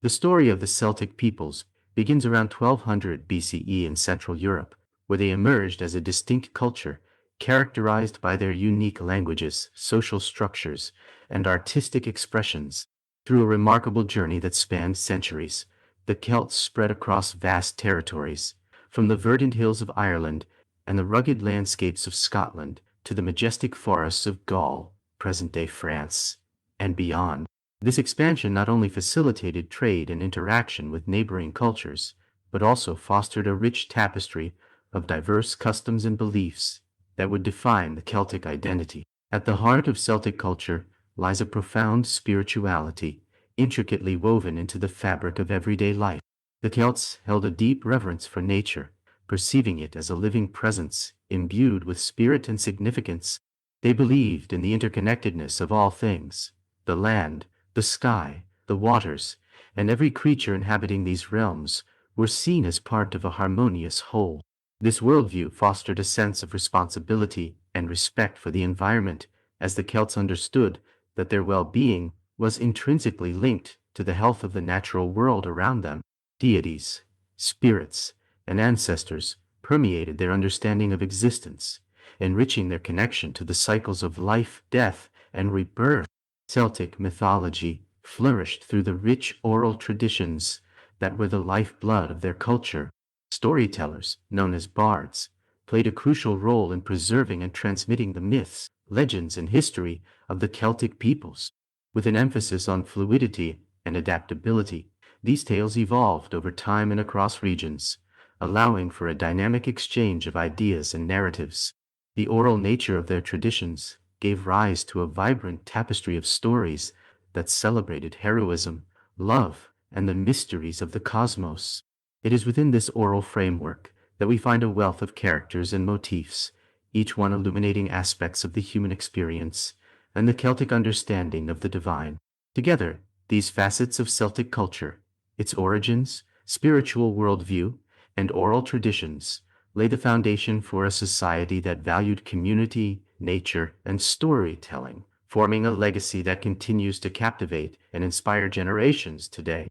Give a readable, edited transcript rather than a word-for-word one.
The story of the Celtic peoples begins around 1200 BCE in Central Europe, where they emerged as a distinct culture characterized by their unique languages, social structures, and artistic expressions. Through a remarkable journey that spanned centuries, the Celts spread across vast territories, from the verdant hills of Ireland and the rugged landscapes of Scotland to the majestic forests of Gaul, present-day France, and beyond. This expansion not only facilitated trade and interaction with neighboring cultures, but also fostered a rich tapestry of diverse customs and beliefs that would define the Celtic identity. At the heart of Celtic culture lies a profound spirituality, intricately woven into the fabric of everyday life. The Celts held a deep reverence for nature, perceiving it as a living presence imbued with spirit and significance. They believed in the interconnectedness of all things, the land, the sky, the waters, and every creature inhabiting these realms were seen as part of a harmonious whole. This worldview fostered a sense of responsibility and respect for the environment, as the Celts understood that their well-being was intrinsically linked to the health of the natural world around them. Deities, spirits, and ancestors permeated their understanding of existence, enriching their connection to the cycles of life, death, and rebirth. Celtic mythology flourished through the rich oral traditions that were the lifeblood of their culture. Storytellers, known as bards, played a crucial role in preserving and transmitting the myths, legends, and history of the Celtic peoples. With an emphasis on fluidity and adaptability, these tales evolved over time and across regions, allowing for a dynamic exchange of ideas and narratives. The oral nature of their traditions gave rise to a vibrant tapestry of stories that celebrated heroism, love, and the mysteries of the cosmos. It is within this oral framework that we find a wealth of characters and motifs, each one illuminating aspects of the human experience and the Celtic understanding of the divine. Together, these facets of Celtic culture, its origins, spiritual worldview, and oral traditions, lay the foundation for a society that valued community, nature, and storytelling, forming a legacy that continues to captivate and inspire generations today.